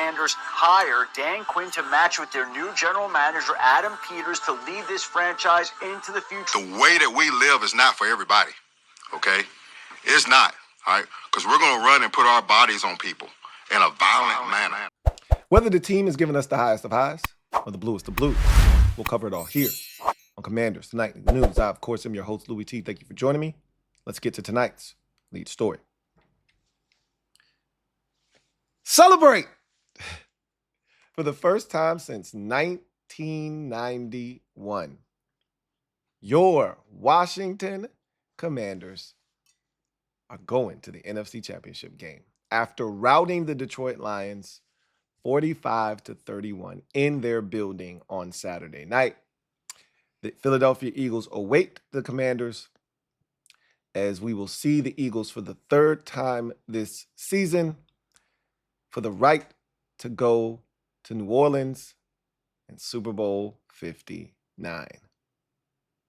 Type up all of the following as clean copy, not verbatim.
Commanders hire Dan Quinn to match with their new general manager, Adam Peters, to lead this franchise into the future. The way that we live is not for everybody, okay? It's not, all right? Because we're going to run and put our bodies on people in a violent manner. Whether the team is giving us the highest of highs or the bluest of blue, we'll cover it all here on Commanders Tonight in the News. I, of course, am your host, Louie T. Thank you for joining me. Let's get to tonight's lead story. Celebrate! For the first time since 1991, your Washington Commanders are going to the NFC Championship game after routing the Detroit Lions 45-31 in their building on Saturday night. The Philadelphia Eagles await the Commanders as we will see the Eagles for the third time this season for the right to go to New Orleans in Super Bowl 59.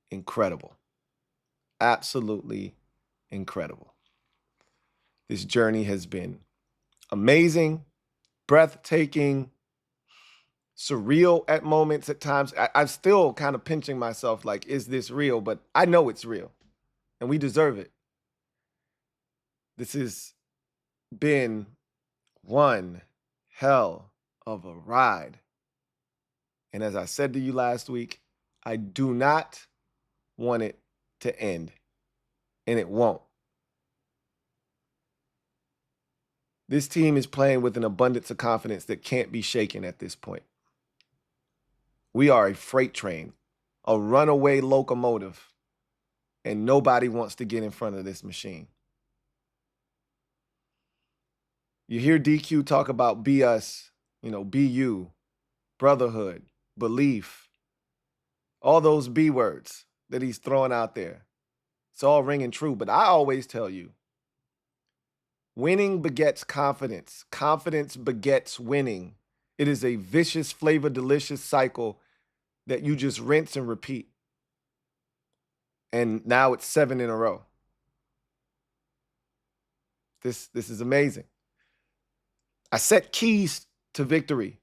Incredible. Absolutely incredible. This journey has been amazing, breathtaking, surreal at moments at times. I'm still kind of pinching myself like, is this real? But I know it's real, and we deserve it. This has been one hell of a ride. And as I said to you last week, I do not want it to end, and it won't. This team is playing with an abundance of confidence that can't be shaken at this point. We are a freight train, a runaway locomotive, and nobody wants to get in front of this machine. You hear DQ talk about be us, be you, brotherhood, belief, all those B words that he's throwing out there. It's all ringing true, but I always tell you, winning begets confidence. Confidence begets winning. It is a vicious, flavor, delicious cycle that you just rinse and repeat. And now it's 7 in a row. This is amazing. I set keys to victory.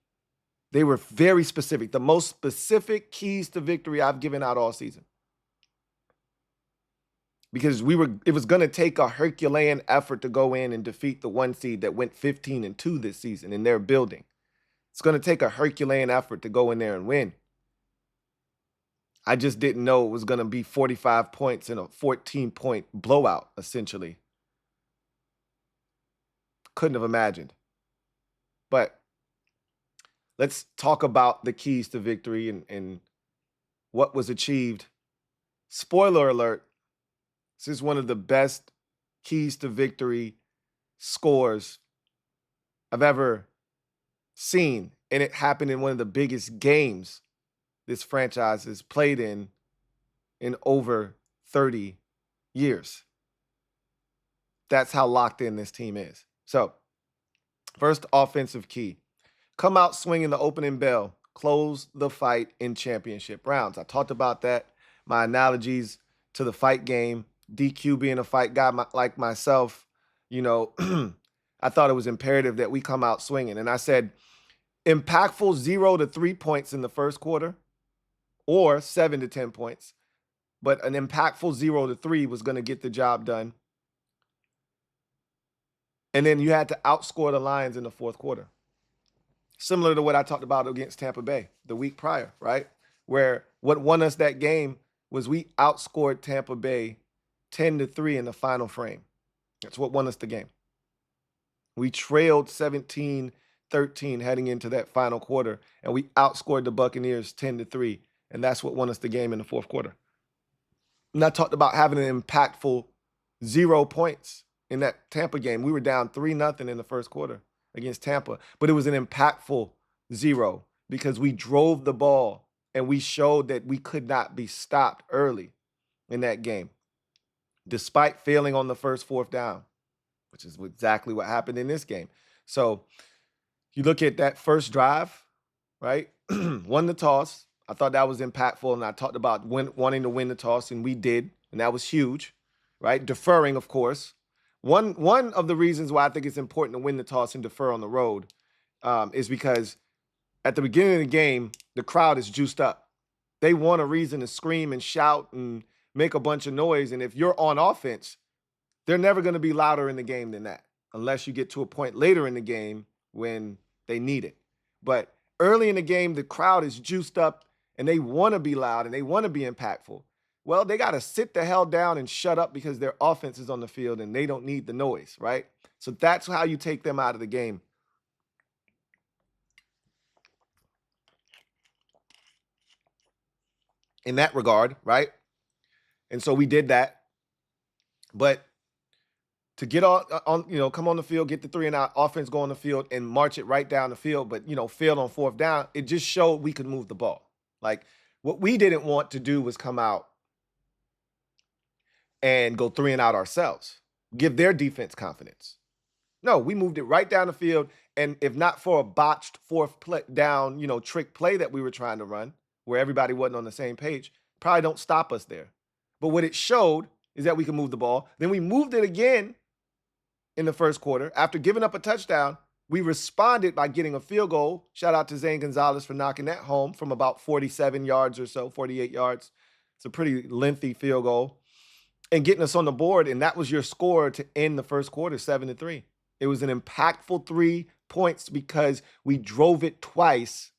They were very specific. The most specific keys to victory I've given out all season. Because it was going to take a Herculean effort to go in and defeat the 1 seed that went 15-2 this season in their building. It's going to take a Herculean effort to go in there and win. I just didn't know it was going to be 45 points in a 14-point blowout, essentially. Couldn't have imagined. But let's talk about the keys to victory and what was achieved. Spoiler alert, this is one of the best keys to victory scores I've ever seen. And it happened in one of the biggest games this franchise has played in over 30 years. That's how locked in this team is. So, first offensive key. Come out swinging the opening bell. Close the fight in championship rounds. I talked about that. My analogies to the fight game. DQ being a fight guy like myself, I thought it was imperative that we come out swinging. And I said, impactful 0 to 3 points in the first quarter or 7 to 10 points. But an impactful 0 to 3 was going to get the job done. And then you had to outscore the Lions in the fourth quarter. Similar to what I talked about against Tampa Bay the week prior, right? Where what won us that game was we outscored Tampa Bay 10-3 in the final frame. That's what won us the game. We trailed 17-13 heading into that final quarter, and we outscored the Buccaneers 10-3, and that's what won us the game in the fourth quarter. And I talked about having an impactful 0 points in that Tampa game. We were down 3-0 in the first quarter against Tampa, but it was an impactful 0 because we drove the ball and we showed that we could not be stopped early in that game, despite failing on the first fourth down, which is exactly what happened in this game. So you look at that first drive, right? Won the toss. I thought that was impactful, and I talked about wanting to win the toss, and we did, and that was huge, right? Deferring, of course. One of the reasons why I think it's important to win the toss and defer on the road is because at the beginning of the game, the crowd is juiced up. They want a reason to scream and shout and make a bunch of noise. And if you're on offense, they're never going to be louder in the game than that, unless you get to a point later in the game when they need it. But early in the game, the crowd is juiced up and they want to be loud and they want to be impactful. Well, they got to sit the hell down and shut up because their offense is on the field and they don't need the noise, right? So that's how you take them out of the game. In that regard, right? And so we did that. But to get on, come on the field, get the 3 and out, offense go on the field and march it right down the field, but, failed on 4th down, it just showed we could move the ball. Like, what we didn't want to do was come out and go 3 and out ourselves, give their defense confidence. No, we moved it right down the field, and if not for a botched 4th down, trick play that we were trying to run, where everybody wasn't on the same page, probably don't stop us there. But what it showed is that we can move the ball. Then we moved it again in the first quarter. After giving up a touchdown, we responded by getting a field goal. Shout out to Zane Gonzalez for knocking that home from about 47 yards or so, 48 yards. It's a pretty lengthy field goal. And getting us on the board, and that was your score to end the first quarter, 7-3. It was an impactful 3 points because we drove it twice,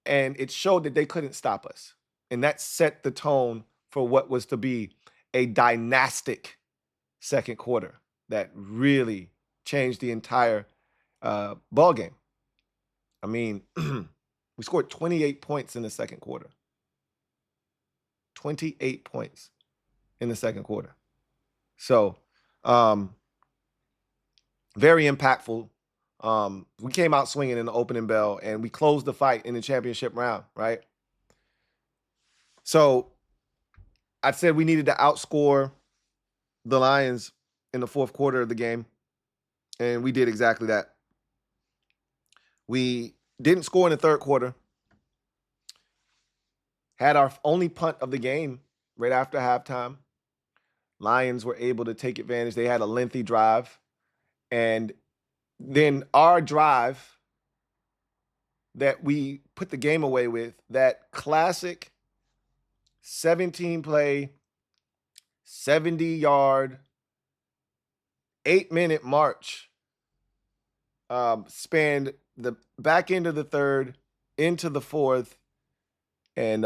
and it showed that they couldn't stop us. And that set the tone for what was to be a dynastic second quarter that really changed the entire ball game. I mean, we scored 28 points in the second quarter. 28 points in the second quarter. So, very impactful. We came out swinging in the opening bell, and we closed the fight in the championship round, right? So, I said we needed to outscore the Lions in the fourth quarter of the game, and we did exactly that. We didn't score in the third quarter. Had our only punt of the game right after halftime. Lions were able to take advantage. They had a lengthy drive. And then our drive that we put the game away with, that classic 17-play, 70-yard, 8-minute march, spanned the back end of the third into the fourth, and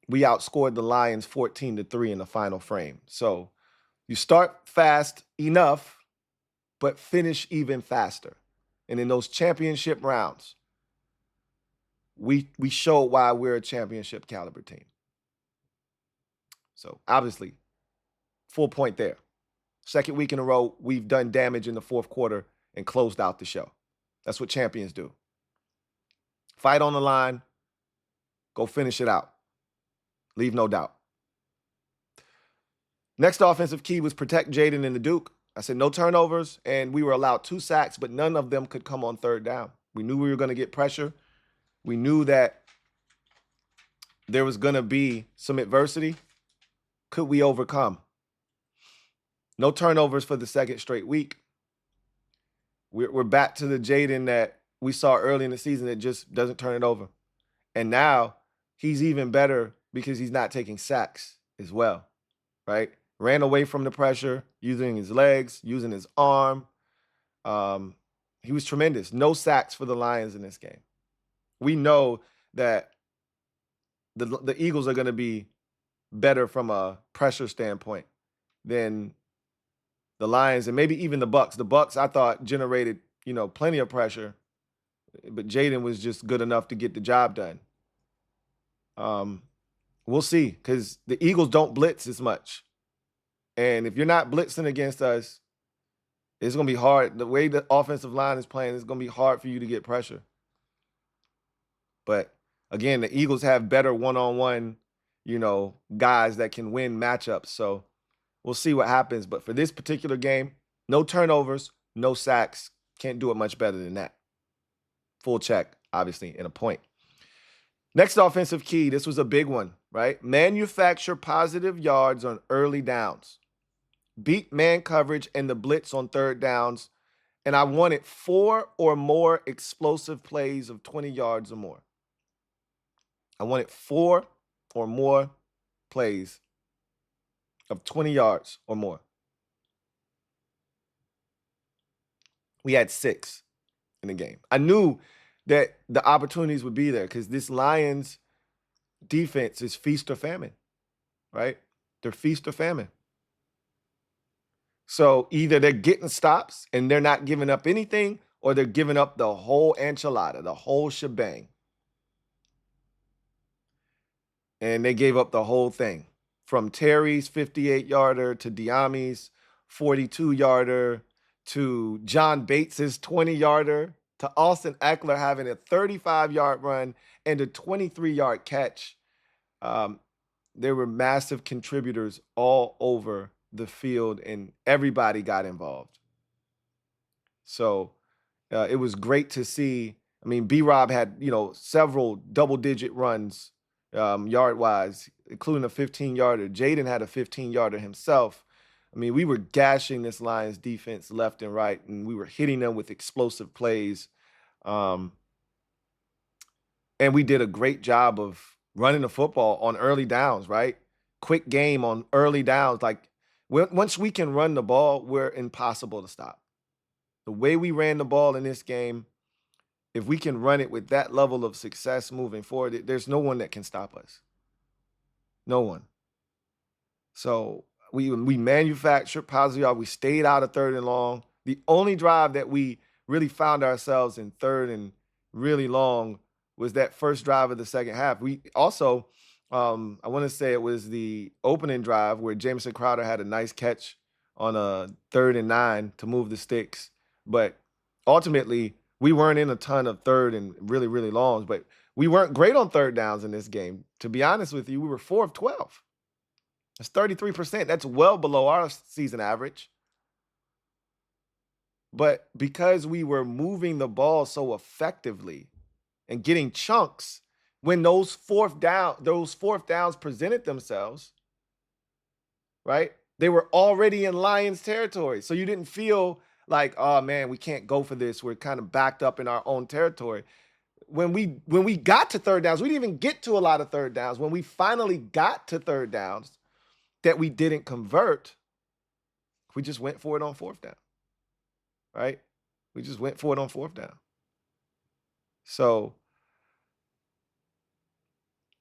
we outscored the Lions 14-3 in the final frame. So you start fast enough, but finish even faster. And in those championship rounds, we showed why we're a championship caliber team. So obviously, full point there. Second week in a row, we've done damage in the fourth quarter and closed out the show. That's what champions do. Fight on the line, go finish it out. Leave no doubt. Next offensive key was protect Jaden and the Duke. I said no turnovers, and we were allowed 2 sacks, but none of them could come on third down. We knew we were going to get pressure. We knew that there was going to be some adversity. Could we overcome? No turnovers for the second straight week. We're back to the Jaden that we saw early in the season that just doesn't turn it over. And now he's even better because he's not taking sacks as well, right? Ran away from the pressure, using his legs, using his arm. He was tremendous. No sacks for the Lions in this game. We know that the Eagles are going to be better from a pressure standpoint than the Lions and maybe even the Bucs. The Bucs, I thought, generated, plenty of pressure, but Jaden was just good enough to get the job done. We'll see, because the Eagles don't blitz as much. And if you're not blitzing against us, it's going to be hard. The way the offensive line is playing, it's going to be hard for you to get pressure. But, again, the Eagles have better one-on-one, guys that can win matchups. So we'll see what happens. But for this particular game, no turnovers, no sacks. Can't do it much better than that. Full check, obviously, and a point. Next offensive key, this was a big one, right? Manufacture positive yards on early downs. Beat man coverage and the blitz on third downs And I wanted 4 or more explosive plays of 20 yards or more. I wanted 4 or more plays of 20 yards or more. We had 6 in the game. I knew that the opportunities would be there because this Lions defense is feast or famine, right? They're feast or famine. So either they're getting stops and they're not giving up anything, or they're giving up the whole enchilada, the whole shebang. And they gave up the whole thing, from Terry's 58-yarder to Diami's 42-yarder to John Bates's 20-yarder to Austin Eckler having a 35-yard run and a 23-yard catch. There were massive contributors all over the field, and everybody got involved. So it was great to see. I mean, B-Rob had, several double-digit runs yard-wise, including a 15-yarder. Jaden had a 15-yarder himself. I mean, we were gashing this Lions defense left and right, and we were hitting them with explosive plays. And we did a great job of running the football on early downs, right? Quick game on early downs. Like, once we can run the ball, we're impossible to stop. The way we ran the ball in this game, if we can run it with that level of success moving forward, there's no one that can stop us. No one. So we manufactured positive yards. We stayed out of 3rd and long. The only drive that we really found ourselves in 3rd and really long was that first drive of the second half. We also, I want to say it was the opening drive where Jamison Crowder had a nice catch on a 3rd and 9 to move the sticks. But ultimately, we weren't in a ton of 3rd and really, really longs, but we weren't great on 3rd downs in this game. To be honest with you, we were 4 of 12. That's 33%. That's well below our season average. But because we were moving the ball so effectively and getting chunks, when those fourth downs presented themselves, right? They were already in Lions territory. So you didn't feel like, oh man, we can't go for this. We're kind of backed up in our own territory. When we got to 3rd downs, we didn't even get to a lot of 3rd downs. When we finally got to 3rd downs that we didn't convert, we just went for it on 4th down, right? We just went for it on 4th down. So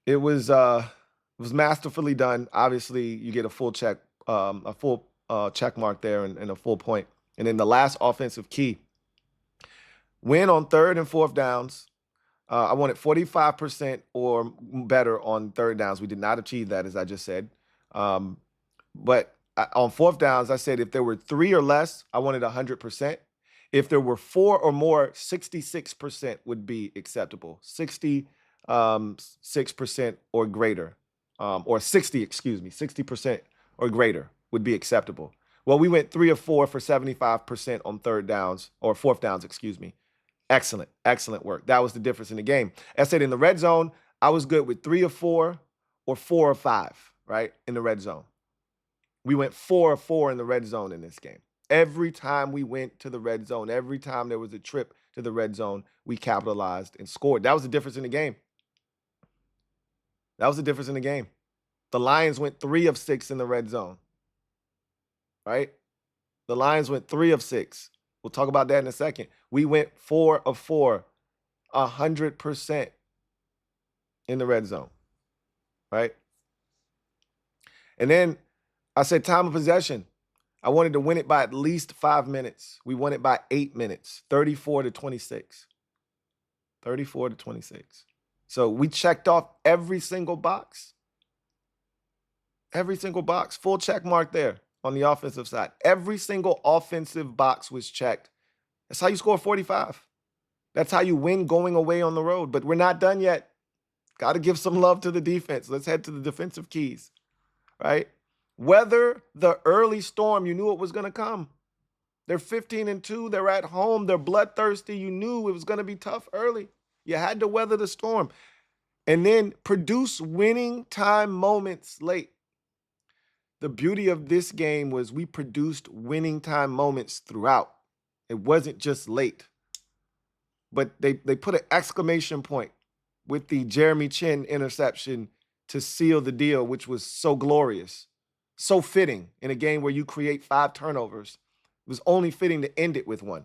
it was masterfully done. Obviously, you get a full check mark there and a full point. And then the last offensive key, win on 3rd and 4th downs. I wanted 45% or better on 3rd downs. We did not achieve that, as I just said. But on 4th downs, I said if there were 3 or less, I wanted 100%. If there were 4 or more, 66% would be acceptable. 6% or greater, or 60% or greater would be acceptable. Well, we went 3 of 4 for 75% on 3rd downs, or 4th downs, Excellent work. That was the difference in the game. I said in the red zone, I was good with 3 of 4 or 4 of 5, right, in the red zone. We went 4 of 4 in the red zone in this game. Every time we went to the red zone, every time there was a trip to the red zone, we capitalized and scored. That was the difference in the game. The Lions went 3 of 6 in the red zone, right? The Lions went 3 of 6. We'll talk about that in a second. We went 4 of 4, 100% in the red zone, right? And then I said time of possession. I wanted to win it by at least 5 minutes. We won it by 8 minutes, 34-26. 34-26. So we checked off every single box. Every single box. Full check mark there on the offensive side. Every single offensive box was checked. That's how you score 45. That's how you win going away on the road. But we're not done yet. Got to give some love to the defense. Let's head to the defensive keys, right? Weather the early storm. You knew it was going to come. They're 15-2. They're at home. They're bloodthirsty. You knew it was going to be tough early. You had to weather the storm. And then produce winning time moments late. The beauty of this game was we produced winning time moments throughout. It wasn't just late. But they put an exclamation point with the Jeremy Chin interception to seal the deal, which was so glorious, so fitting in a game where you create 5 turnovers. It was only fitting to end it with 1.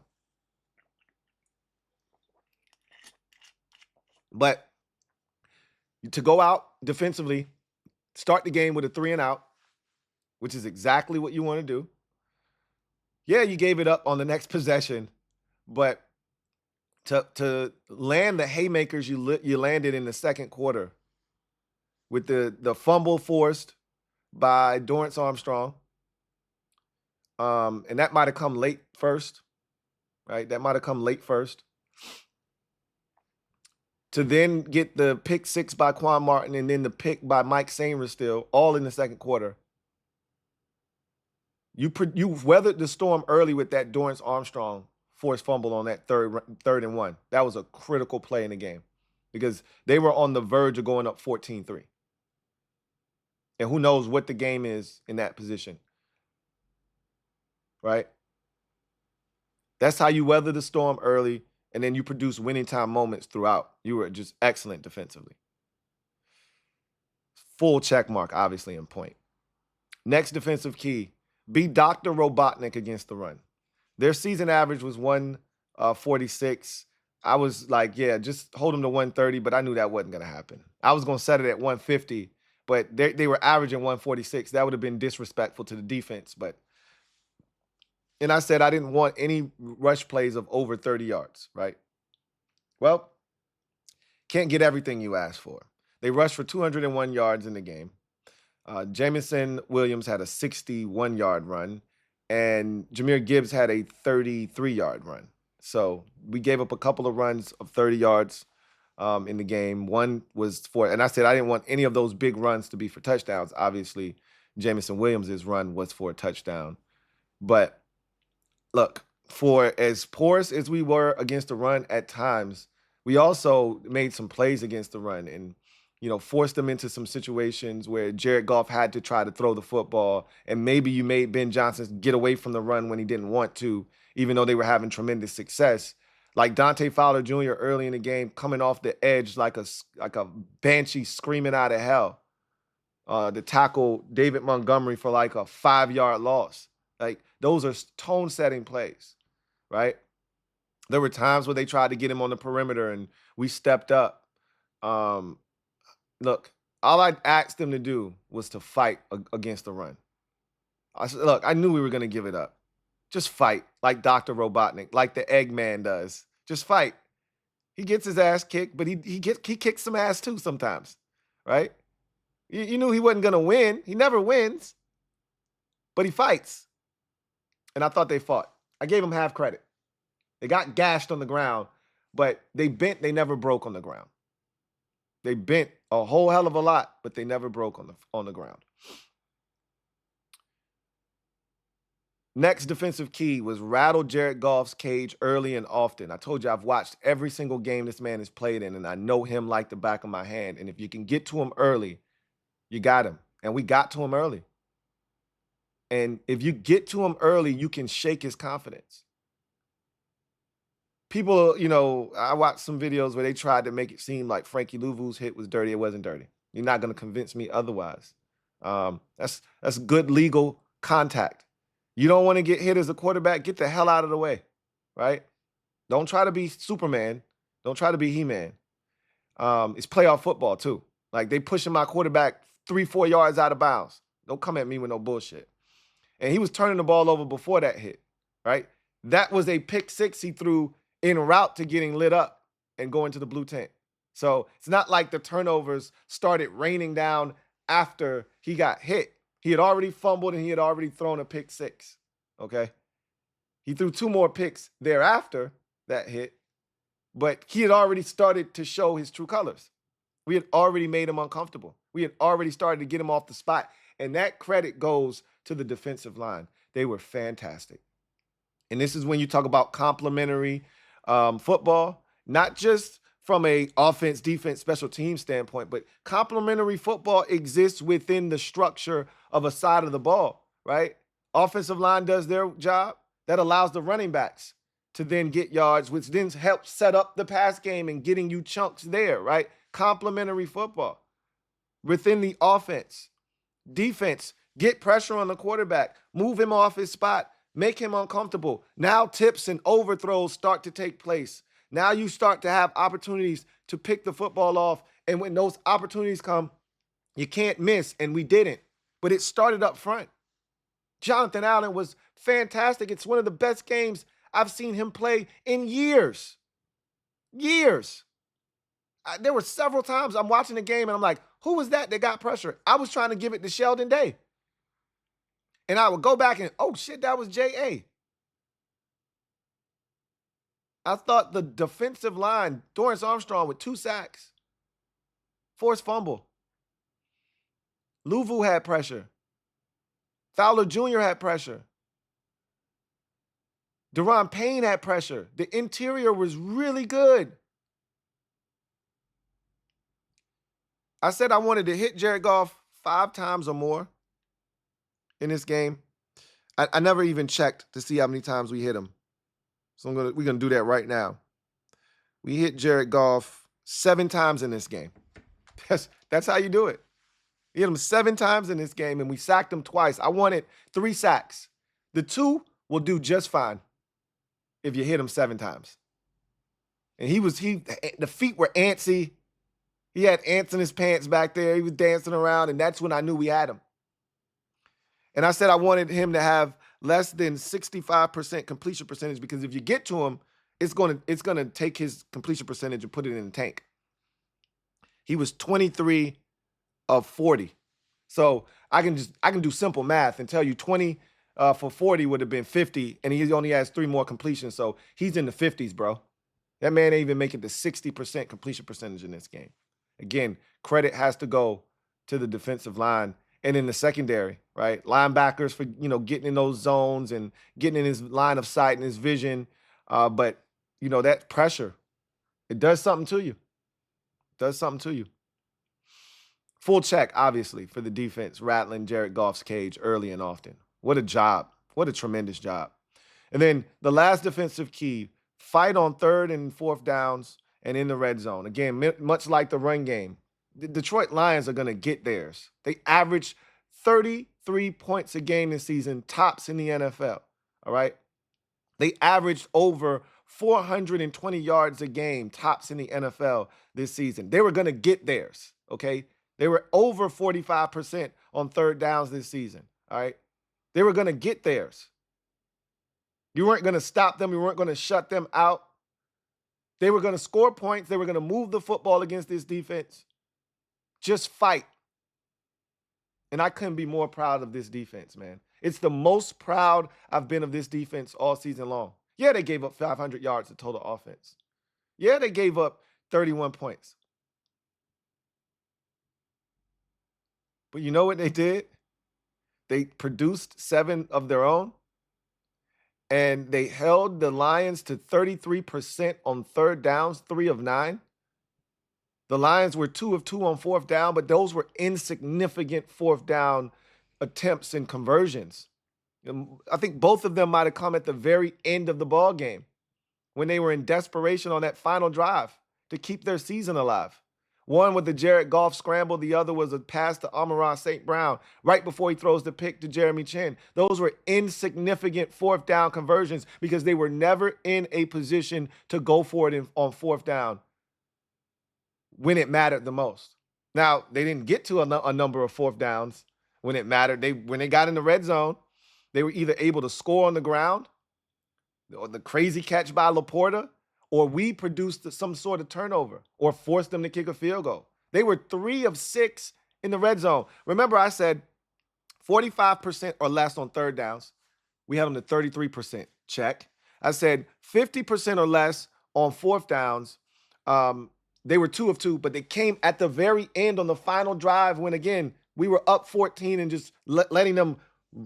But to go out defensively, start the game with a 3 and out, which is exactly what you want to do. Yeah, you gave it up on the next possession, but to land the haymakers you landed in the second quarter with the fumble forced by Dorrance Armstrong, and that might have come late first, right? That might have come late first. To then get the pick 6 by Quan Martin and then the pick by Mike Sainristil, all in the second quarter. You weathered the storm early with that Dorrance Armstrong forced fumble on that third and 1. That was a critical play in the game because they were on the verge of going up 14-3. And who knows what the game is in that position, right? That's how you weather the storm early, and then you produce winning time moments throughout. You were just excellent defensively. Full check mark, obviously, in point. Next defensive key, be Dr. Robotnik against the run. Their season average was 146. I was like, yeah, just hold them to 130, but I knew that wasn't going to happen. I was going to set it at 150, but they were averaging 146. That would have been disrespectful to the defense. And I said I didn't want any rush plays of over 30 yards, right? Well, can't get everything you asked for. They rushed for 201 yards in the game. Jamison Williams had a 61-yard run, and Jahmyr Gibbs had a 33-yard run. So we gave up a couple of runs of 30 yards in the game. One was and I said I didn't want any of those big runs to be for touchdowns. Obviously, Jamison Williams' run was for a touchdown. But look, for as porous as we were against the run at times, we also made some plays against the run and, forced them into some situations where Jared Goff had to try to throw the football, and maybe you made Ben Johnson get away from the run when he didn't want to, even though they were having tremendous success. Like Dante Fowler Jr. early in the game, coming off the edge like a banshee screaming out of hell to tackle David Montgomery for like a 5-yard loss. Like, those are tone-setting plays, right? There were times where they tried to get him on the perimeter, and we stepped up. Look, all I asked them to do was to fight against the run. I said, look, I knew we were going to give it up. Just fight like Dr. Robotnik, like the Eggman does. Just fight. He gets his ass kicked, but he kicks some ass too sometimes, right? You knew he wasn't going to win. He never wins, but he fights. And I thought they fought. I gave them half credit. They got gashed on the ground, but they bent, they never broke on the ground. They bent a whole hell of a lot, but they never broke on the ground. Next defensive key was rattle Jared Goff's cage early and often. I told you I've watched every single game this man has played in, and I know him like the back of my hand. And if you can get to him early, you got him. And we got to him early. And if you get to him early, you can shake his confidence. People, I watched some videos where they tried to make it seem like Frankie Louvu's hit was dirty. It wasn't dirty. You're not going to convince me otherwise. That's good legal contact. You don't want to get hit as a quarterback, get the hell out of the way, right? Don't try to be Superman. Don't try to be He-Man. It's playoff football, too. Like, they pushing my quarterback 3-4 yards out of bounds. Don't come at me with no bullshit. And he was turning the ball over before that hit, right? That was a pick 6 he threw en route to getting lit up and going to the blue tent. So it's not like the turnovers started raining down after he got hit. He had already fumbled and he had already thrown a pick 6, okay? He threw 2 more picks thereafter that hit, but he had already started to show his true colors. We had already made him uncomfortable. We had already started to get him off the spot. And that credit goes to the defensive line. They were fantastic. And this is when you talk about complementary football, not just from a offense, defense, special team standpoint, but complementary football exists within the structure of a side of the ball, right? Offensive line does their job. That allows the running backs to then get yards, which then helps set up the pass game and getting you chunks there, right? Complementary football within the offense. Defense, get pressure on the quarterback, move him off his spot, make him uncomfortable. Now tips and overthrows start to take place. Now you start to have opportunities to pick the football off. And when those opportunities come, you can't miss. And we didn't. But it started up front. Jonathan Allen was fantastic. It's one of the best games I've seen him play in years. Years. There were several times I'm watching the game and I'm like, who was that got pressure? I was trying to give it to Sheldon Day. And I would go back and, oh shit, that was J.A. I thought the defensive line, Dorrance Armstrong with 2 sacks, forced fumble. Louie had pressure. Fowler Jr. had pressure. Deron Payne had pressure. The interior was really good. I said I wanted to hit Jared Goff 5 times or more in this game. I never even checked to see how many times we hit him. So we're gonna do that right now. We hit Jared Goff 7 times in this game. That's how you do it. We hit him 7 times in this game, and we sacked him twice. I wanted 3 sacks. The 2 will do just fine if you hit him 7 times. And the feet were antsy. He had ants in his pants back there. He was dancing around, and that's when I knew we had him. And I said I wanted him to have less than 65% completion percentage, because if you get to him, it's gonna take his completion percentage and put it in the tank. He was 23 of 40. So I can do simple math and tell you 20 for 40 would have been 50, and he only has 3 more completions. So he's in the 50s, bro. That man ain't even making the 60% completion percentage in this game. Again, credit has to go to the defensive line and in the secondary, right? Linebackers for, getting in those zones and getting in his line of sight and his vision. But, that pressure, it does something to you. It does something to you. Full check, obviously, for the defense, rattling Jared Goff's cage early and often. What a job. What a tremendous job. And then the last defensive key, fight on 3rd and 4th downs and in the red zone. Again, much like the run game, the Detroit Lions are going to get theirs. They averaged 33 points a game this season, tops in the NFL, all right? They averaged over 420 yards a game, tops in the NFL this season. They were going to get theirs, okay? They were over 45% on 3rd downs this season, all right? They were going to get theirs. You weren't going to stop them. You weren't going to shut them out. They were going to score points. They were going to move the football against this defense. Just fight. And I couldn't be more proud of this defense, man. It's the most proud I've been of this defense all season long. Yeah, they gave up 500 yards of total offense. Yeah, they gave up 31 points. But you know what they did? They produced 7 of their own. And they held the Lions to 33% on 3rd downs, 3 of 9. The Lions were 2 of 2 on 4th down, but those were insignificant 4th down attempts and conversions. I think both of them might have come at the very end of the ball game when they were in desperation on that final drive to keep their season alive. One with the Jared Goff scramble. The other was a pass to Amon-Ra St. Brown right before he throws the pick to Jeremy Chin. Those were insignificant 4th down conversions because they were never in a position to go for it on 4th down when it mattered the most. Now, they didn't get to a number of 4th downs when it mattered. When they got in the red zone, they were either able to score on the ground, or the crazy catch by Laporta, or we produced some sort of turnover or forced them to kick a field goal. They were 3 of 6 in the red zone. Remember, I said 45% or less on 3rd downs. We had them to 33%. Check. I said 50% or less on 4th downs. They were 2 of 2, but they came at the very end on the final drive when, again, we were up 14 and just letting them,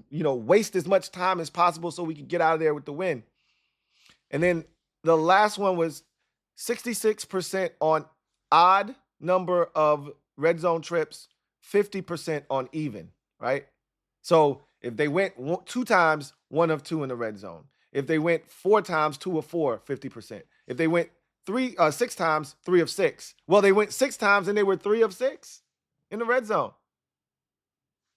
waste as much time as possible so we could get out of there with the win. And then the last one was 66% on odd number of red zone trips, 50% on even, right? So if they went 2 times, 1 of 2 in the red zone. If they went 4 times, 2 of 4, 50%. If they went 6 times, 3 of 6. Well, they went 6 times and they were 3 of 6 in the red zone.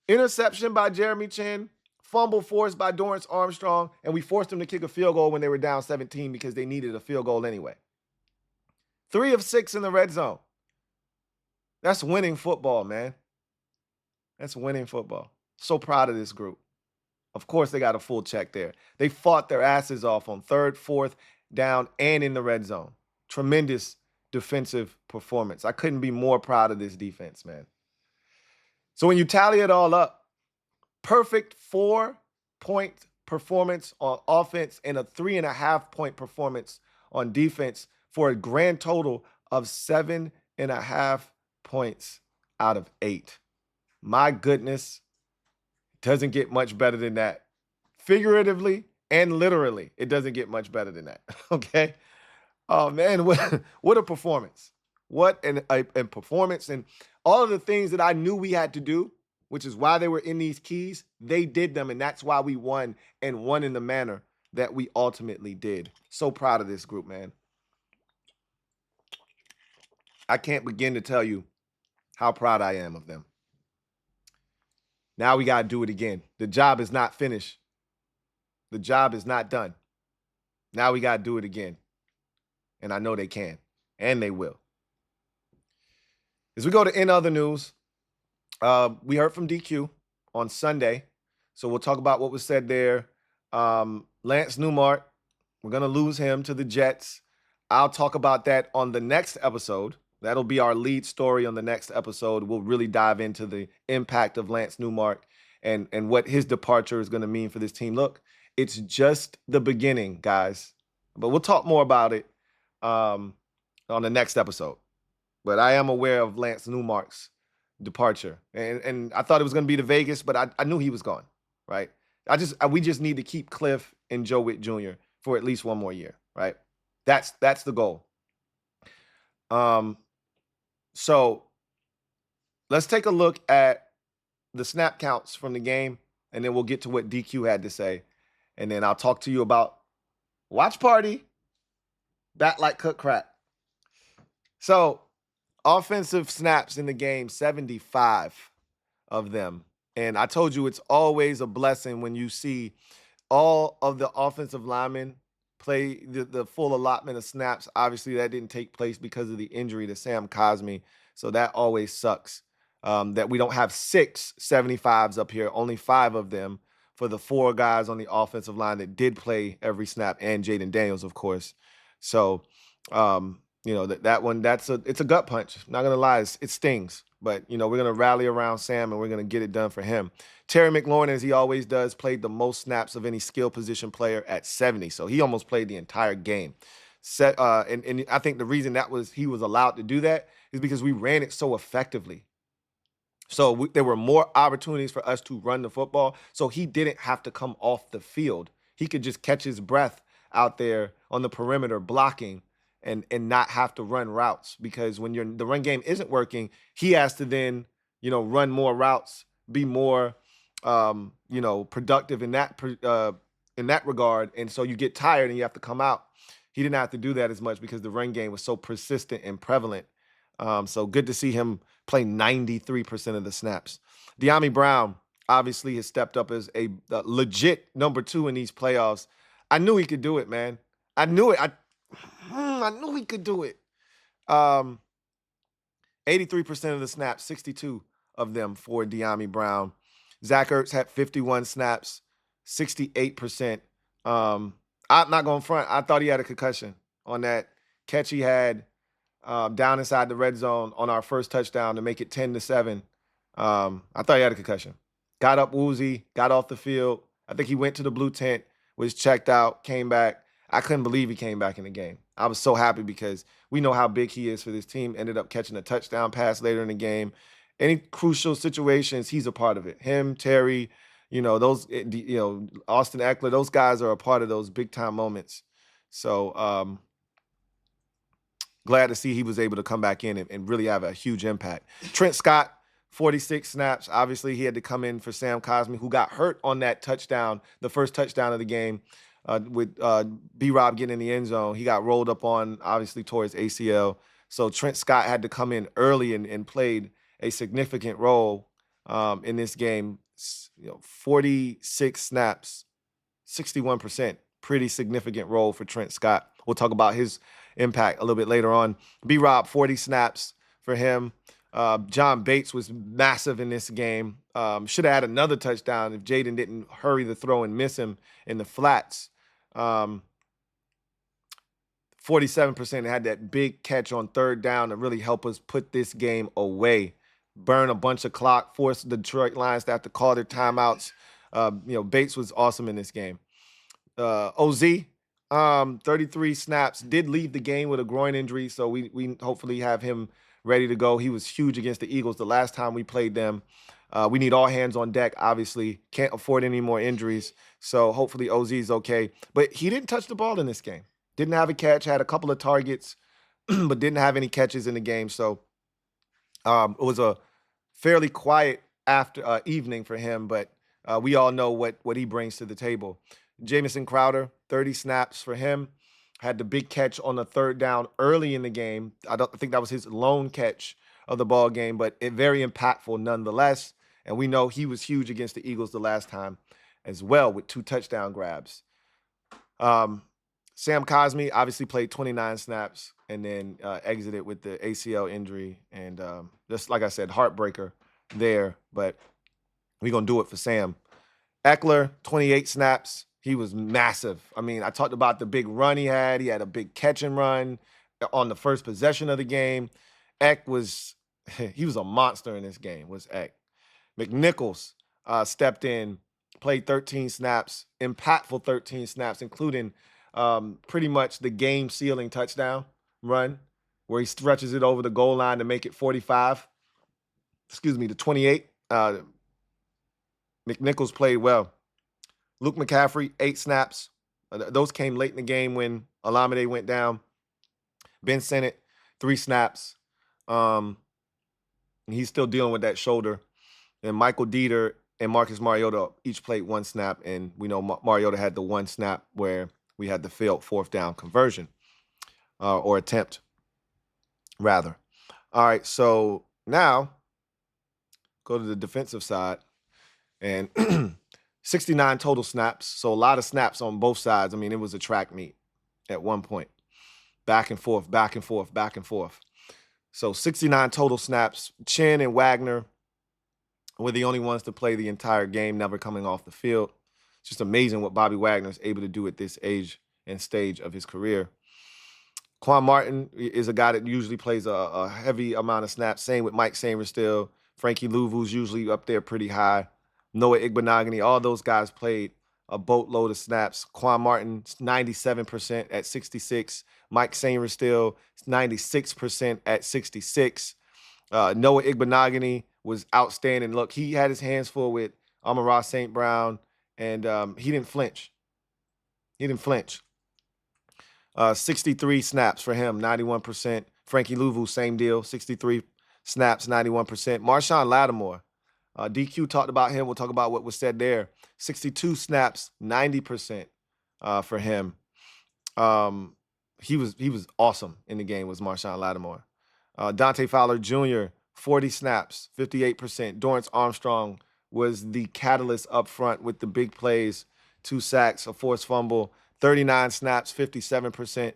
Interception by Jeremy Chin, fumble forced by Dorrance Armstrong, and we forced them to kick a field goal when they were down 17 because they needed a field goal anyway. 3 of 6 in the red zone. That's winning football, man. That's winning football. So proud of this group. Of course, they got a full check there. They fought their asses off on 3rd, 4th down, and in the red zone. Tremendous defensive performance. I couldn't be more proud of this defense, man. So when you tally it all up, perfect 4-point performance on offense and a 3.5-point performance on defense for a grand total of 7.5 points out of 8. My goodness, doesn't get much better than that. Figuratively and literally, it doesn't get much better than that. Okay? Oh, man, what a performance. What a performance. And all of the things that I knew we had to do, which is why they were in these keys, they did them, and that's why we won, and won in the manner that we ultimately did. So proud of this group, man. I can't begin to tell you how proud I am of them. Now we got to do it again. The job is not finished. The job is not done. Now we got to do it again. And I know they can, and they will. As we go to in other news, we heard from DQ on Sunday, so we'll talk about what was said there. Lance Newmark, we're going to lose him to the Jets. I'll talk about that on the next episode. That'll be our lead story on the next episode. We'll really dive into the impact of Lance Newmark and what his departure is going to mean for this team. Look, it's just the beginning, guys. But we'll talk more about it on the next episode. But I am aware of Lance Newmark's departure. And I thought it was going to be to Vegas, but I knew he was gone, right? We just need to keep Cliff and Joe Witt Jr. for at least one more year, right? That's the goal. So let's take a look at the snap counts from the game, and then we'll get to what DQ had to say. And then I'll talk to you about watch party, bat like cook crack. So offensive snaps in the game, 75 of them. And I told you it's always a blessing when you see all of the offensive linemen play the full allotment of snaps. Obviously, that didn't take place because of the injury to Sam Cosmi. So that always sucks that we don't have 6 75s up here, only 5 of them for the 4 guys on the offensive line that did play every snap, and Jaden Daniels, of course. So, that one, it's a gut punch. Not going to lie, it stings. But, we're going to rally around Sam, and we're going to get it done for him. Terry McLaurin, as he always does, played the most snaps of any skill position player at 70. So he almost played the entire game. And I think the reason he was allowed to do that is because we ran it so effectively. So there were more opportunities for us to run the football. So he didn't have to come off the field. He could just catch his breath out there on the perimeter blocking and not have to run routes, because when the run game isn't working, he has to then, run more routes, be more, productive in that regard. And so you get tired and you have to come out. He didn't have to do that as much because the run game was so persistent and prevalent. So good to see him play 93% of the snaps. Dyami Brown obviously has stepped up as a legit number 2 in these playoffs. I knew he could do it, man. I knew it. I knew he could do it. 83% of the snaps, 62 of them for Dyami Brown. Zach Ertz had 51 snaps, 68%. I'm not going front. I thought he had a concussion on that catch he had down inside the red zone on our first touchdown to make it 10-7. I thought he had a concussion. Got up woozy, got off the field. I think he went to the blue tent, was checked out, came back. I couldn't believe he came back in the game. I was so happy because we know how big he is for this team. Ended up catching a touchdown pass later in the game. Any crucial situations, he's a part of it. Him, Terry, Austin Eckler, those guys are a part of those big-time moments. So glad to see he was able to come back in and really have a huge impact. Trent Scott, 46 snaps. Obviously, he had to come in for Sam Cosmi, who got hurt on that touchdown, the first touchdown of the game. with B-Rob getting in the end zone. He got rolled up on, obviously, towards ACL. So Trent Scott had to come in early and played a significant role in this game. 46 snaps, 61%. Pretty significant role for Trent Scott. We'll talk about his impact a little bit later on. B-Rob, 40 snaps for him. John Bates was massive in this game. Should have had another touchdown if Jaden didn't hurry the throw and miss him in the flats. 47% had that big catch on third down to really help us put this game away. Burn a bunch of clock, force the Detroit Lions to have to call their timeouts. Bates was awesome in this game. OZ, 33 snaps, did leave the game with a groin injury, so we hopefully have him ready to go. He was huge against the Eagles the last time we played them. We need all hands on deck, obviously. Can't afford any more injuries, so hopefully OZ is okay. But he didn't touch the ball in this game. Didn't have a catch, had a couple of targets, but didn't have any catches in the game. So it was a fairly quiet evening for him, but we all know what he brings to the table. Jamison Crowder, 30 snaps for him. Had the big catch on the third down early in the game. I think that was his lone catch of the ball game, but very impactful nonetheless. And we know he was huge against the Eagles the last time as well with 2 touchdown grabs. Sam Cosmi obviously played 29 snaps and then exited with the ACL injury. And just like I said, heartbreaker there, but we're going to do it for Sam. Eckler, 28 snaps. He was massive. I mean, I talked about the big run he had. He had a big catch and run on the first possession of the game. Eck he was a monster in this game, was Eck. McNichols stepped in, played 13 snaps, impactful 13 snaps, including pretty much the game-sealing touchdown run where he stretches it over the goal line to make it to 28. McNichols played well. Luke McCaffrey, 8 snaps. Those came late in the game when Olamide went down. Ben Sinnott, 3 snaps. He's still dealing with that shoulder. And Michael Dieter and Marcus Mariota each played 1 snap, and we know Mariota had the 1 snap where we had the failed 4th down conversion, or attempt, rather. All right, so now go to the defensive side, and 69 total snaps, so a lot of snaps on both sides. I mean, it was a track meet at one point. Back and forth, back and forth, back and forth. So 69 total snaps. Chin and Wagner were the only ones to play the entire game, never coming off the field. It's just amazing what Bobby Wagner is able to do at this age and stage of his career. Quan Martin is a guy that usually plays a heavy amount of snaps. Same with Mike Sainristil. Frankie Louvu's usually up there pretty high. Noah Igbenogany, all those guys played a boatload of snaps. Quan Martin, 97% at 66. Mike Sainristil, 96% at 66. Noah Igbenogany was outstanding. Look, he had his hands full with Amon-Ra St. Brown, and he didn't flinch. 63 snaps for him, 91%. Frankie Louvu, same deal, 63 snaps, 91%. Marshawn Lattimore, DQ talked about him. We'll talk about what was said there. 62 snaps, 90% for him. He was awesome in the game, was Marshawn Lattimore. Dante Fowler Jr., 40 snaps, 58%. Dorrance Armstrong was the catalyst up front with the big plays, 2 sacks, a forced fumble, 39 snaps, 57%.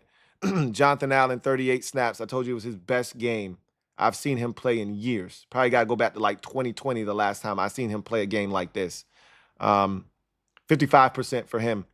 Jonathan Allen, 38 snaps. I told you it was his best game I've seen him play in years. Probably got to go back to like 2020, the last time I seen him play a game like this. 55% for him.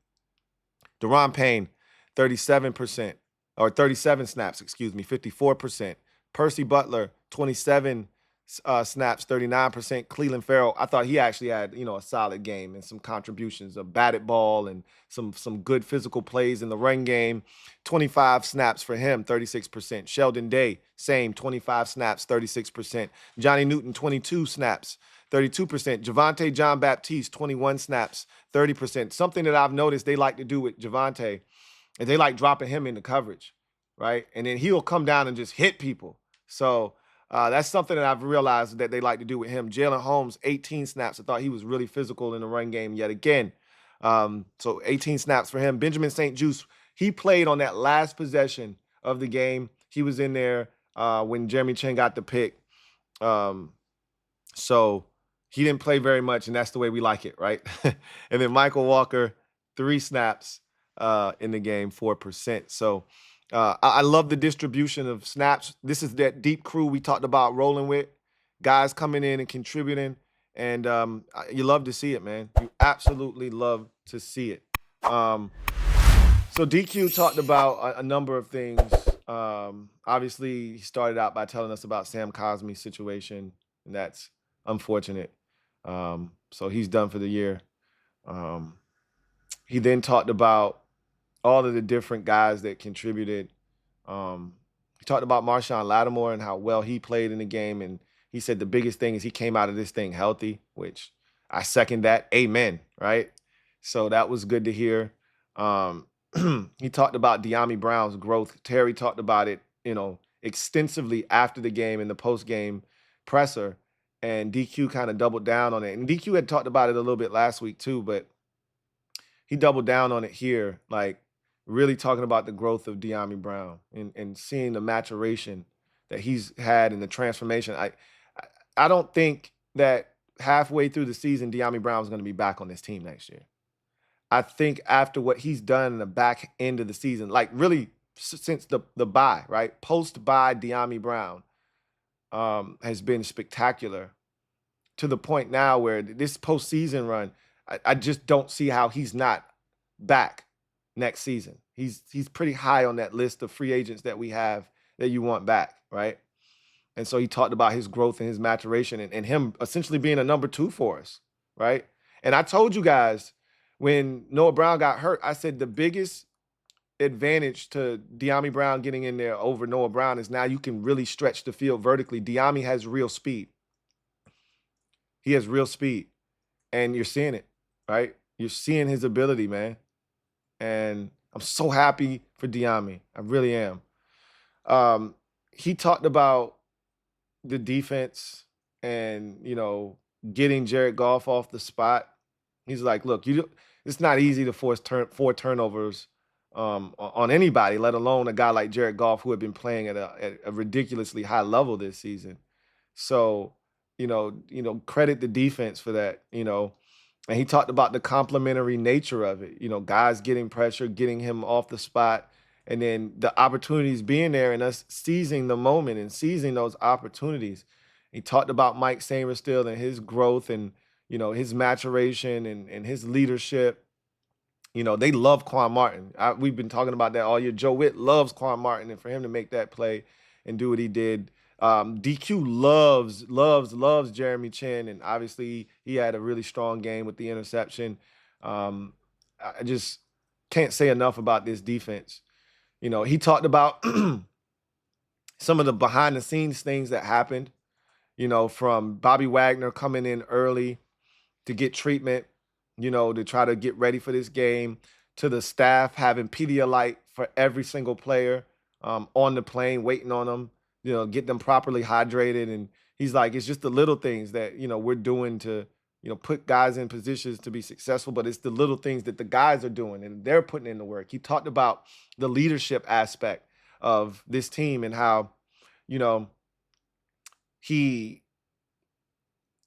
Deron Payne, 37%, or 37 snaps, 54%. Percy Butler, 27 snaps, 39%. Cleveland Farrell, I thought he actually had, a solid game and some contributions, a batted ball and some good physical plays in the run game. 25 snaps for him, 36%. Sheldon Day, same, 25 snaps, 36%. Johnny Newton, 22 snaps, 32%. Javonte John Baptiste, 21 snaps, 30%. Something that I've noticed they like to do with Javonte is they like dropping him into coverage, right? And then he'll come down and just hit people. So that's something that I've realized that they like to do with him. Jalen Holmes, 18 snaps. I thought he was really physical in the run game yet again. So 18 snaps for him. Benjamin St. Juste, he played on that last possession of the game. He was in there when Jeremy Chin got the pick. So he didn't play very much, and that's the way we like it, right? And then Michael Walker, 3 snaps in the game, 4%. So I love the distribution of snaps. This is that deep crew we talked about rolling with, guys coming in and contributing, and you love to see it, man. You absolutely love to see it. So DQ talked about a number of things. Obviously, he started out by telling us about Sam Cosmi's situation, and that's unfortunate. So he's done for the year. He then talked about all of the different guys that contributed. He talked about Marshawn Lattimore and how well he played in the game, and he said the biggest thing is he came out of this thing healthy, which I second that. Amen, right? So that was good to hear. He talked about De'Ami Brown's growth. Terry talked about it, extensively after the game in the post-game presser, and DQ kind of doubled down on it. And DQ had talked about it a little bit last week too, but he doubled down on it here, like really talking about the growth of De'Ami Brown and seeing the maturation that he's had and the transformation. I don't think that halfway through the season, De'Ami Brown is going to be back on this team next year. I think after what he's done in the back end of the season, like really since the bye, right? Post-bye De'Ami Brown has been spectacular to the point now where this postseason run, I just don't see how he's not back next season. He's pretty high on that list of free agents that we have that you want back, right? And so he talked about his growth and his maturation and him essentially being a number 2 for us, right? And I told you guys when Noah Brown got hurt, I said the biggest advantage to De'Ami Brown getting in there over Noah Brown is now you can really stretch the field vertically. De'Ami has real speed. He has real speed, and you're seeing it, right? You're seeing his ability, man. And I'm so happy for De'Ami. I really am. He talked about the defense and, getting Jared Goff off the spot. He's like, look, it's not easy to force 4 turnovers on anybody, let alone a guy like Jared Goff who had been playing at a ridiculously high level this season. So, credit the defense for that, And he talked about the complementary nature of it, guys getting pressure, getting him off the spot, and then the opportunities being there and us seizing the moment and seizing those opportunities. He talked about Mike Sainristil and his growth and, his maturation and his leadership. They love Quan Martin. We've been talking about that all year. Joe Witt loves Quan Martin, and for him to make that play and do what he did. DQ loves Jeremy Chin, and obviously he had a really strong game with the interception. I just can't say enough about this defense. He talked about some of the behind-the-scenes things that happened, from Bobby Wagner coming in early to get treatment, to try to get ready for this game, to the staff having Pedialyte for every single player on the plane, waiting on them, get them properly hydrated. And he's like, it's just the little things that, we're doing to, put guys in positions to be successful, but it's the little things that the guys are doing and they're putting in the work. He talked about the leadership aspect of this team and how, he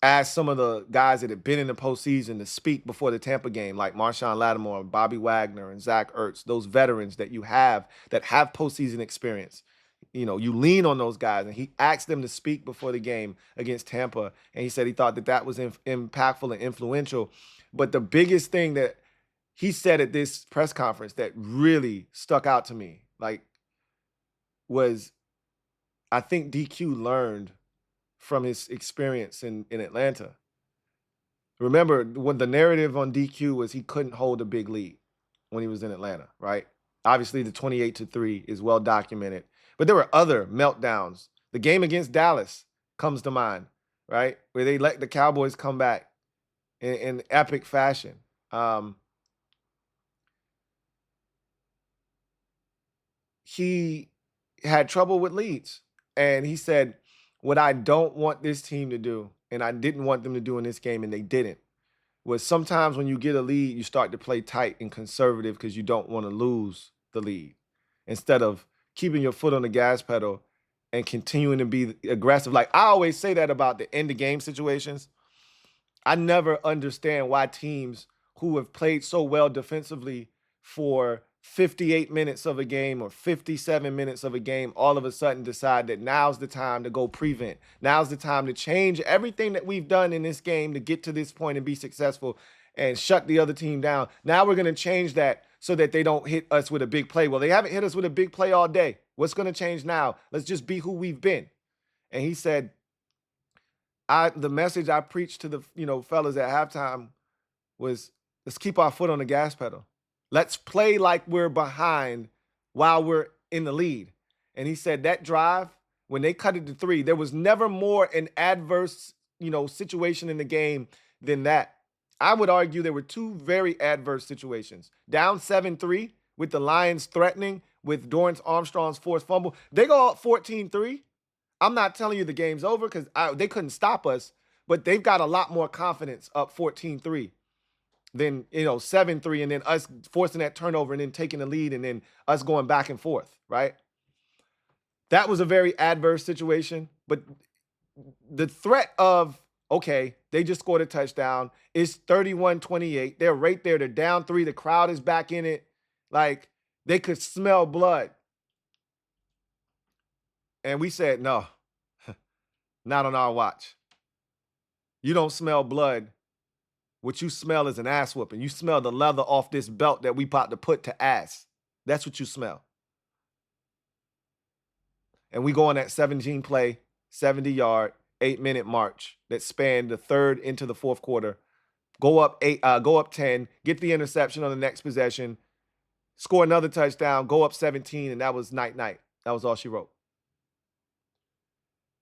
asked some of the guys that had been in the postseason to speak before the Tampa game, like Marshawn Lattimore, Bobby Wagner, and Zach Ertz, those veterans that you have that have postseason experience. You lean on those guys, and he asked them to speak before the game against Tampa, and he said he thought that was impactful and influential. But the biggest thing that he said at this press conference that really stuck out to me, was I think DQ learned from his experience in Atlanta. Remember, when the narrative on DQ was he couldn't hold a big lead when he was in Atlanta, right? Obviously, the 28-3 is well documented. But there were other meltdowns. The game against Dallas comes to mind, right? Where they let the Cowboys come back in epic fashion. He had trouble with leads. And he said, what I don't want this team to do, and I didn't want them to do in this game, and they didn't, was sometimes when you get a lead, you start to play tight and conservative because you don't want to lose the lead, instead of keeping your foot on the gas pedal and continuing to be aggressive. Like I always say that about the end of game situations. I never understand why teams who have played so well defensively for 58 minutes of a game or 57 minutes of a game all of a sudden decide that now's the time to go prevent. Now's the time to change everything that we've done in this game to get to this point and be successful and shut the other team down. Now we're going to change that so that they don't hit us with a big play. Well, they haven't hit us with a big play all day. What's going to change now? Let's just be who we've been. And he said, the message I preached to the fellas at halftime was, let's keep our foot on the gas pedal. Let's play like we're behind while we're in the lead. And he said that drive, when they cut it to 3, there was never more an adverse, situation in the game than that. I would argue there were 2 very adverse situations. Down 7-3 with the Lions threatening with Dorrance Armstrong's forced fumble. They go up 14-3. I'm not telling you the game's over because they couldn't stop us, but they've got a lot more confidence up 14-3 than 7-3, and then us forcing that turnover and then taking the lead and then us going back and forth, right? That was a very adverse situation, but the threat of, okay, they just scored a touchdown. It's 31-28. They're right there. They're down 3. The crowd is back in it. Like, they could smell blood. And we said, no, not on our watch. You don't smell blood. What you smell is an ass whooping. You smell the leather off this belt that we about to put to ass. That's what you smell. And we go on that 17-play, 70-yard, 8-minute march that spanned the third into the fourth quarter. Go up 10, get the interception on the next possession, score another touchdown, go up 17, and that was night. That was all she wrote.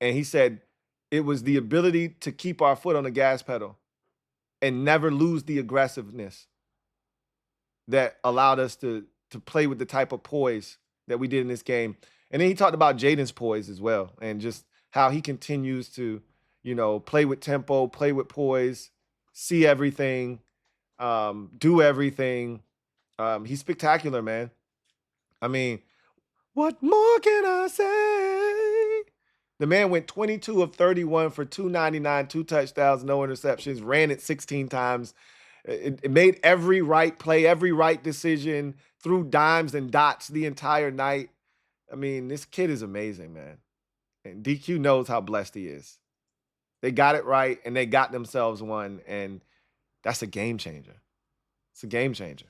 And he said it was the ability to keep our foot on the gas pedal and never lose the aggressiveness that allowed us to play with the type of poise that we did in this game. And then he talked about Jaden's poise as well, and just how he continues to, play with tempo, play with poise, see everything, do everything. He's spectacular, man. I mean, what more can I say? The man went 22 of 31 for 299, 2 touchdowns, no interceptions, ran it 16 times. It made every right play, every right decision, threw dimes and dots the entire night. I mean, this kid is amazing, man. And DQ knows how blessed he is. They got it right, and they got themselves one, and that's a game changer. It's a game changer.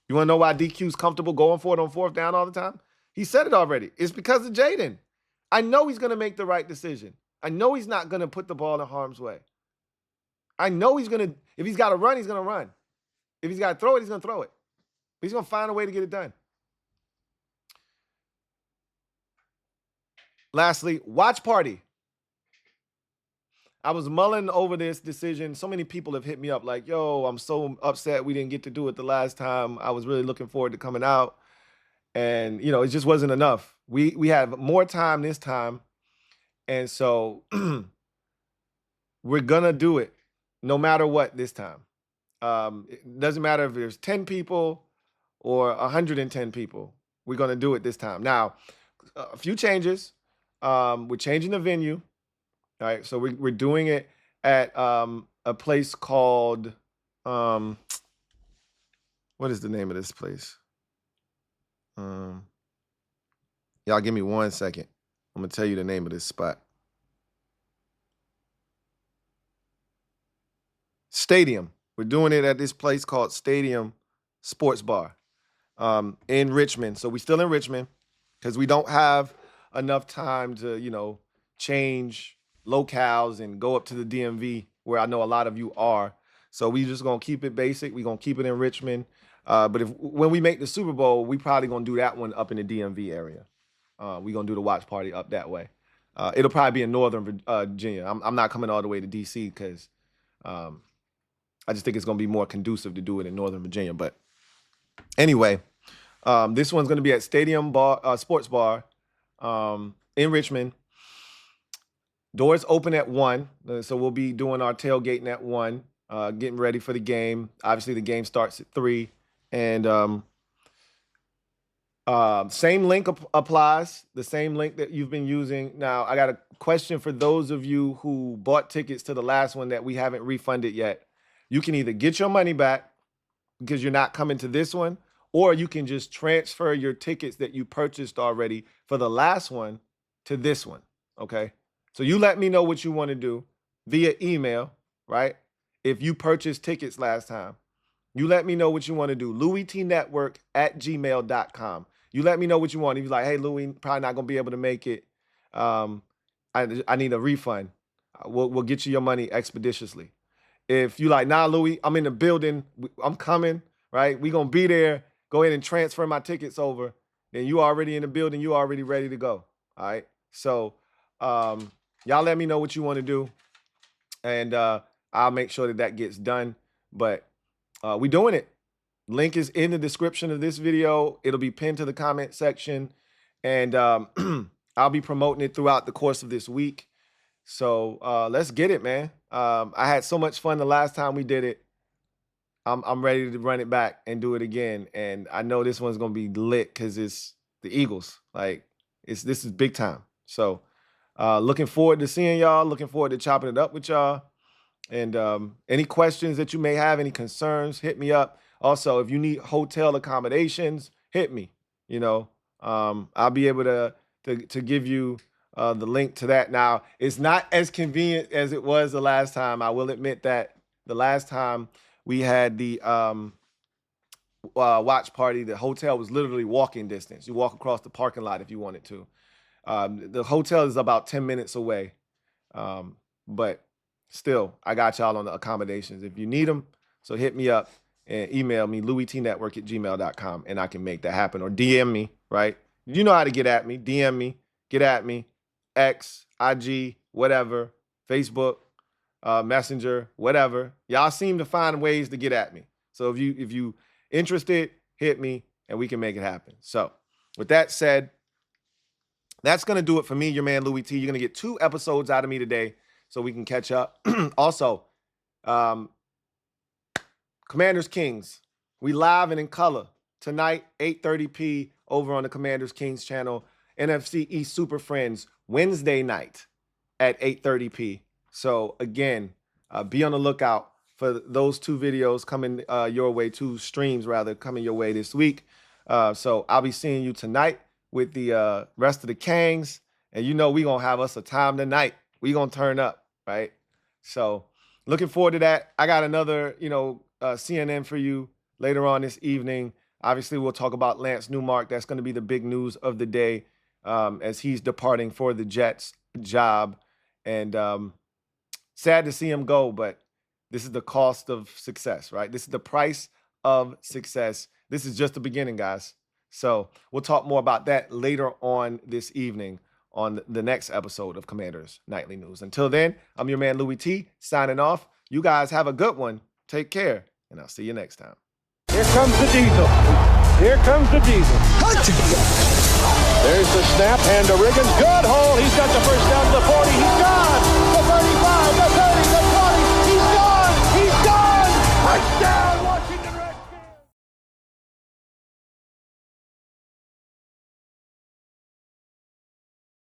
You want to know why DQ's comfortable going for it on 4th down all the time? He said it already. It's because of Jaden. I know he's going to make the right decision. I know he's not going to put the ball in harm's way. I know he's going to, if he's got to run, he's going to run. If he's got to throw it, he's going to throw it. But he's going to find a way to get it done. Lastly, watch party. I was mulling over this decision. So many people have hit me up like, yo, I'm so upset we didn't get to do it the last time. I was really looking forward to coming out. And, it just wasn't enough. We had more time this time. And so we're going to do it no matter what this time. It doesn't matter if there's 10 people or 110 people. We're going to do it this time. Now, a few changes. We're changing the venue. All right, so we're doing it at a place called, what is the name of this place? Y'all give me 1 second. I'm going to tell you the name of this spot. Stadium. We're doing it at this place called Stadium Sports Bar in Richmond. So we're still in Richmond because we don't have enough time to, change locales and go up to the DMV where I know a lot of you are. So we just going to keep it basic. We're going to keep it in Richmond. But when we make the Super Bowl, we probably going to do that one up in the DMV area. We're going to do the watch party up that way. It'll probably be in Northern Virginia. I'm not coming all the way to D.C. because I just think it's going to be more conducive to do it in Northern Virginia. But anyway, this one's going to be at Stadium Sports Bar in Richmond. Doors open at 1, so we'll be doing our tailgating at 1. getting ready for the game. Obviously, the game starts at 3. And same link applies, the same link that you've been using. Now, I got a question for those of you who bought tickets to the last one that we haven't refunded yet. You can either get your money back because you're not coming to this one, or you can just transfer your tickets that you purchased already for the last one to this one, okay? So you let me know what you want to do via email, right? If you purchased tickets last time, you let me know what you want to do. LouieTeeNetwork@gmail.com. You let me know what you want. If you're like, hey, Louie, probably not going to be able to make it. I need a refund. We'll get you your money expeditiously. If you like, nah, Louie, I'm in the building. I'm coming, right? We going to be there. Go ahead and transfer my tickets over. Then you already in the building. You already ready to go, all right? So y'all let me know what you want to do, and I'll make sure that gets done. But we doing it. Link is in the description of this video. It'll be pinned to the comment section. And I'll be promoting it throughout the course of this week. So let's get it, man. I had so much fun the last time we did it. I'm ready to run it back and do it again. And I know this one's going to be lit because it's the Eagles. Like, this is big time. So looking forward to seeing y'all. Looking forward to chopping it up with y'all. And any questions that you may have, any concerns, hit me up. Also, if you need hotel accommodations, hit me. You know, I'll be able to give you the link to that. Now, it's not as convenient as it was the last time. I will admit that the last time we had the watch party, the hotel was literally walking distance. You walk across the parking lot if you wanted to. The hotel is about 10 minutes away. But still, I got y'all on the accommodations if you need them. So hit me up and email me, LouieTeeNetwork@gmail.com, and I can make that happen. Or DM me, right? You know how to get at me. DM me, get at me, X, IG, whatever, Facebook, Messenger, whatever. Y'all seem to find ways to get at me. So if you interested, hit me, and we can make it happen. So with that said, that's going to do it for me, your man, Louie T. You're going to get 2 episodes out of me today so we can catch up. Also, Commanders Kings, we live and in color tonight, 8:30 over on the Commanders Kings channel. NFC East Super Friends, Wednesday night at 8:30. So again, be on the lookout for those 2 videos coming your way, 2 streams rather, coming your way this week. So I'll be seeing you tonight with the rest of the Kangs. And you know we going to have us a time tonight. We going to turn up, right? So looking forward to that. I got another, CNN for you later on this evening. Obviously, we'll talk about Lance Newmark. That's going to be the big news of the day as he's departing for the Jets job. And sad to see him go, but this is the cost of success, right? This is the price of success. This is just the beginning, guys. So we'll talk more about that later on this evening on the next episode of Commanders Nightly News. Until then, I'm your man, Louie T, signing off. You guys have a good one. Take care, and I'll see you next time. Here comes the diesel. Here comes the diesel. There's the snap, and to Riggins. Good hole. He's